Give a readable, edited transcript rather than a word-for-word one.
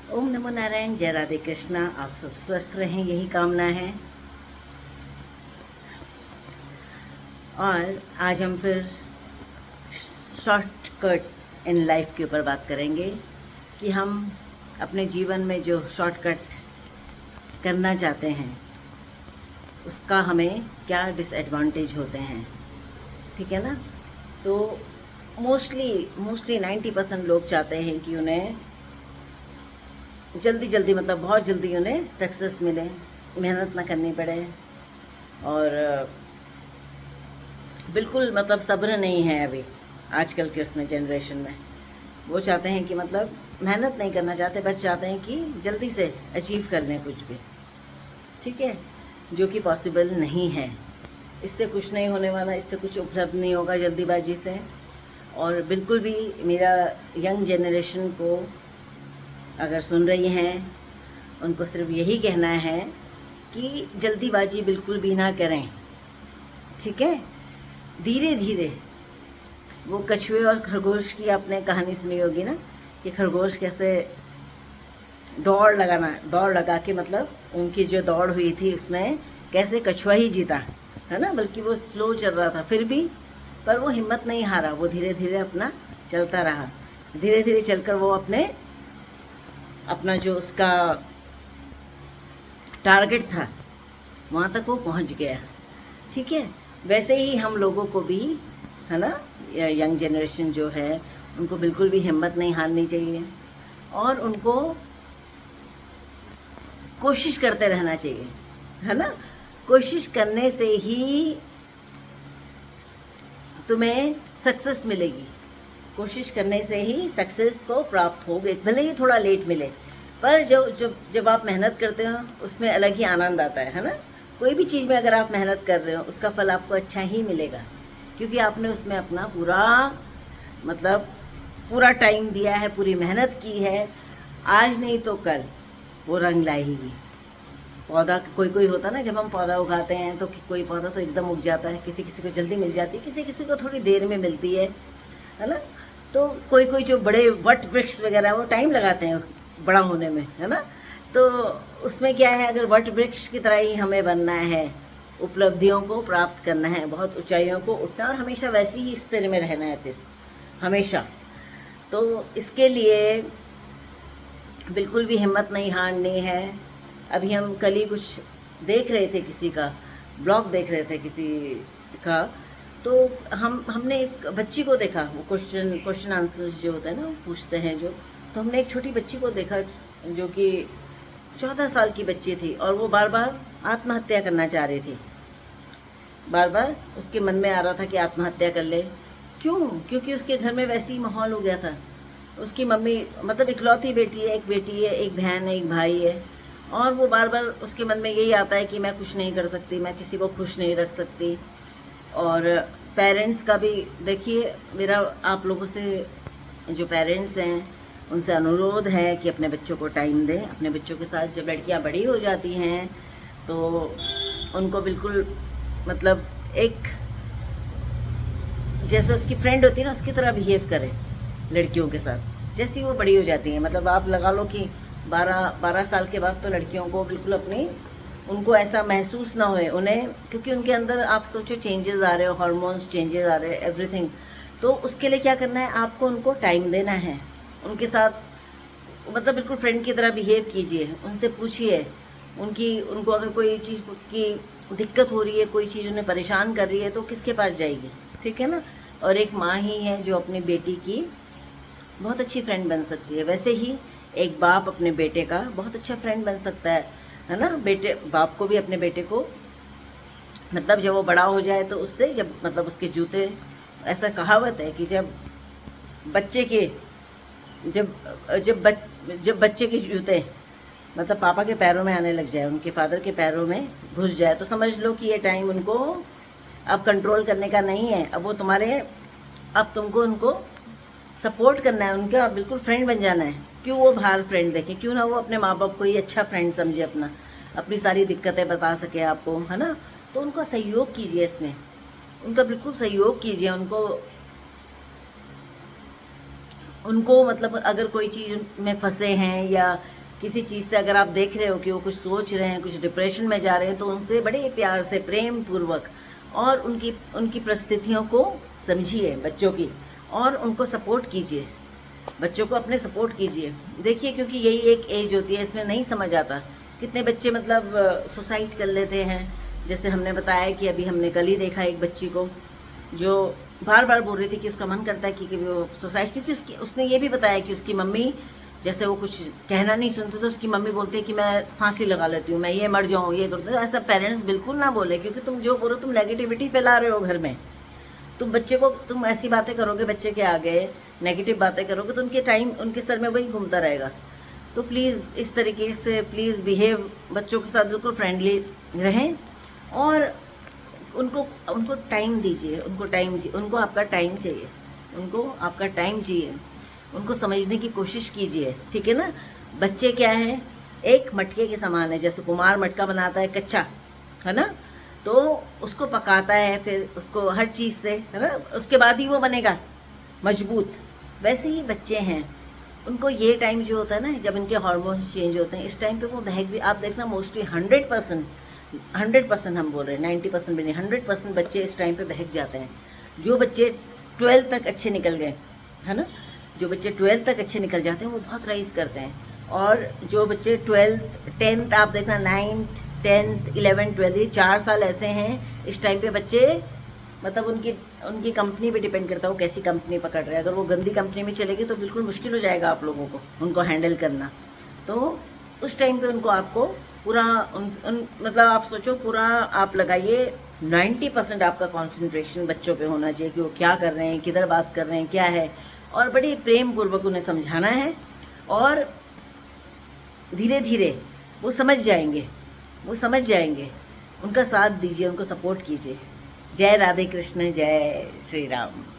ओम नमो नारायण, जय राधे कृष्णा। आप सब स्वस्थ रहें, यही कामना है। और आज हम फिर शॉर्टकट्स इन लाइफ के ऊपर बात करेंगे कि हम अपने जीवन में जो शॉर्टकट करना चाहते हैं उसका हमें क्या डिसएडवांटेज होते हैं। ठीक है ना। तो मोस्टली 90% लोग चाहते हैं कि उन्हें जल्दी जल्दी मतलब बहुत जल्दी उन्हें सक्सेस मिले, मेहनत ना करनी पड़े। और बिल्कुल मतलब सब्र नहीं है अभी आजकल के उसमें जनरेशन में। वो चाहते हैं कि मतलब मेहनत नहीं करना चाहते, बस चाहते हैं कि जल्दी से अचीव कर लें कुछ भी। ठीक है, जो कि पॉसिबल नहीं है। इससे कुछ नहीं होने वाला, इससे कुछ उपलब्ध नहीं होगा जल्दीबाजी से। और बिल्कुल भी मेरा यंग जनरेशन को अगर सुन रही हैं उनको सिर्फ यही कहना है कि जल्दीबाजी बिल्कुल भी ना करें। ठीक है, धीरे धीरे। वो कछुए और खरगोश की आपने कहानी सुनी होगी ना, कि खरगोश कैसे दौड़ लगा के मतलब उनकी जो दौड़ हुई थी उसमें कैसे कछुआ ही जीता, है ना। बल्कि वो स्लो चल रहा था फिर भी, पर वो हिम्मत नहीं हारा, वो धीरे धीरे अपना चलता रहा। धीरे धीरे चलकर वो अपना जो उसका टारगेट था वहाँ तक वो पहुँच गया। ठीक है, वैसे ही हम लोगों को भी, है ना, यंग जनरेशन जो है उनको बिल्कुल भी हिम्मत नहीं हारनी चाहिए और उनको कोशिश करते रहना चाहिए, है ना। कोशिश करने से ही तुम्हें सक्सेस मिलेगी। कोशिश करने से ही सक्सेस को प्राप्त होगे, भले ही थोड़ा लेट मिले, पर जब आप मेहनत करते हो उसमें अलग ही आनंद आता है ना। कोई भी चीज़ में अगर आप मेहनत कर रहे हो उसका फल आपको अच्छा ही मिलेगा, क्योंकि आपने उसमें अपना पूरा टाइम दिया है, पूरी मेहनत की है। आज नहीं तो कल वो रंग लाएगी। पौधा कोई कोई होता ना, जब हम पौधा उगाते हैं तो कोई पौधा तो एकदम उग जाता है, किसी किसी को जल्दी मिल जाती है, किसी किसी को थोड़ी देर में मिलती है ना। तो कोई कोई जो बड़े वट वृक्ष वगैरह वो टाइम लगाते हैं बड़ा होने में, है ना। तो उसमें क्या है, अगर वट वृक्ष की तरह ही हमें बनना है, उपलब्धियों को प्राप्त करना है, बहुत ऊंचाइयों को उठना, और हमेशा वैसे ही स्थिर में रहना है फिर हमेशा। तो इसके लिए बिल्कुल भी हिम्मत नहीं हारनी है। अभी हम कल ही कुछ देख रहे थे, किसी का ब्लॉग देख रहे थे किसी का, तो हमने एक बच्ची को देखा, वो क्वेश्चन आंसर्स जो होते हैं ना पूछते हैं जो, तो हमने एक छोटी बच्ची को देखा जो कि 14 साल की बच्ची थी, और वो बार बार आत्महत्या करना चाह रही थी। बार बार उसके मन में आ रहा था कि आत्महत्या कर ले। क्यों? क्योंकि उसके घर में वैसे ही माहौल हो गया था। उसकी मम्मी मतलब इकलौती बेटी है, एक बेटी है, एक बहन है, एक भाई है, और वो बार बार उसके मन में यही आता है कि मैं कुछ नहीं कर सकती, मैं किसी को खुश नहीं रख सकती। और पेरेंट्स का भी देखिए, मेरा आप लोगों से, जो पेरेंट्स हैं उनसे अनुरोध है कि अपने बच्चों को टाइम दें। अपने बच्चों के साथ जब लड़कियां बड़ी हो जाती हैं तो उनको बिल्कुल मतलब एक जैसे उसकी फ्रेंड होती है ना उसकी तरह बिहेव करें लड़कियों के साथ, जैसी वो बड़ी हो जाती हैं। मतलब आप लगा लो कि 12 साल के बाद तो लड़कियों को बिल्कुल उनको ऐसा महसूस ना होए उन्हें, क्योंकि उनके अंदर आप सोचो चेंजेस आ रहे हो, हार्मोन्स चेंजेस आ रहे हैं, एवरीथिंग। तो उसके लिए क्या करना है, आपको उनको टाइम देना है, उनके साथ मतलब बिल्कुल फ्रेंड की तरह बिहेव कीजिए, उनसे पूछिए उनको अगर कोई चीज़ की दिक्कत हो रही है, कोई चीज़ उन्हें परेशान कर रही है, तो किसके पास जाएगी। ठीक है ना। और एक माँ ही है जो अपनी बेटी की बहुत अच्छी फ्रेंड बन सकती है, वैसे ही एक बाप अपने बेटे का बहुत अच्छा फ्रेंड बन सकता है ना। बाप को भी अपने बेटे को मतलब जब वो बड़ा हो जाए तो उससे जब मतलब उसके जूते, ऐसा कहावत है कि बच्चे के जब जब बच्चे के जूते मतलब पापा के पैरों में आने लग जाए, उनके फादर के पैरों में घुस जाए, तो समझ लो कि ये टाइम उनको अब कंट्रोल करने का नहीं है। अब तुमको उनको सपोर्ट करना है, उनका बिल्कुल फ्रेंड बन जाना है। क्यों वो बाहर फ्रेंड देखे, क्यों ना वो अपने माँ बाप को ही अच्छा फ्रेंड समझे, अपनी सारी दिक्कतें बता सके आपको, है ना। तो उनका सहयोग कीजिए, इसमें उनका बिल्कुल सहयोग कीजिए। उनको मतलब अगर कोई चीज़ में फंसे हैं या किसी चीज़ से अगर आप देख रहे हो कि वो कुछ सोच रहे हैं, कुछ डिप्रेशन में जा रहे हैं, तो उनसे बड़े प्यार से, प्रेम पूर्वक और उनकी परिस्थितियों को समझिए बच्चों की, और उनको सपोर्ट कीजिए, बच्चों को अपने सपोर्ट कीजिए। देखिए, क्योंकि यही एक एज होती है, इसमें नहीं समझ आता। कितने बच्चे मतलब सुसाइड कर लेते हैं। जैसे हमने बताया कि अभी हमने कल ही देखा एक बच्ची को जो बार बार बोल रही थी कि उसका मन करता है कि वो सुसाइड, क्योंकि उसने ये भी बताया कि उसकी मम्मी, जैसे वो कुछ कहना नहीं सुनते तो उसकी मम्मी बोलती है कि मैं फांसी लगा लेती हूँ, मैं ये मर जाऊँ, ये कर दूँ। ऐसा पेरेंट्स बिल्कुल ना बोले, क्योंकि तुम जो बोलो, तुम नेगेटिविटी फैला रहे हो घर में। तुम बच्चे को, तुम ऐसी बातें करोगे बच्चे के आगे, नेगेटिव बातें करोगे, तो उनके सर में वही घूमता रहेगा। तो प्लीज़ इस तरीके से प्लीज़ बिहेव, बच्चों के साथ बिल्कुल फ्रेंडली रहें, और उनको टाइम दीजिए, उनको आपका टाइम चाहिए, उनको आपका टाइम चाहिए, उनको समझने की कोशिश कीजिए, ठीक है ना। बच्चे क्या है, एक मटके के समान है। जैसे कुम्हार मटका बनाता है कच्चा, है ना, तो उसको पकाता है, फिर उसको हर चीज़ से, है ना, उसके बाद ही वो बनेगा मजबूत। वैसे ही बच्चे हैं, उनको ये टाइम जो होता है ना, जब इनके हार्मोन्स चेंज होते हैं, इस टाइम पे वो बहक भी, आप देखना मोस्टली 100% हम बोल रहे हैं, 90% भी नहीं, 100% बच्चे इस टाइम पे बहक जाते हैं। जो बच्चे 12th तक अच्छे निकल गए, है ना, जो बच्चे 12th तक अच्छे निकल जाते हैं वो बहुत राइज करते हैं। और जो बच्चे 12th 10th, आप देखना 9th 10th 11th 12th, ये 4 साल ऐसे हैं इस टाइम पे बच्चे, मतलब उनकी कंपनी पे डिपेंड करता है वो कैसी कंपनी पकड़ रहे हैं। अगर वो गंदी कंपनी में चलेगी तो बिल्कुल मुश्किल हो जाएगा आप लोगों को उनको हैंडल करना। तो उस टाइम पे उनको आपको पूरा मतलब आप सोचो, पूरा आप लगाइए, 90% आपका कंसंट्रेशन बच्चों पे होना चाहिए कि वो क्या कर रहे हैं, किधर बात कर रहे हैं, क्या है, और बड़े प्रेम पूर्वक उन्हें समझाना है। और धीरे धीरे वो समझ जाएंगे, उनका साथ दीजिए, उनको सपोर्ट कीजिए। जय राधे कृष्ण, जय श्री राम।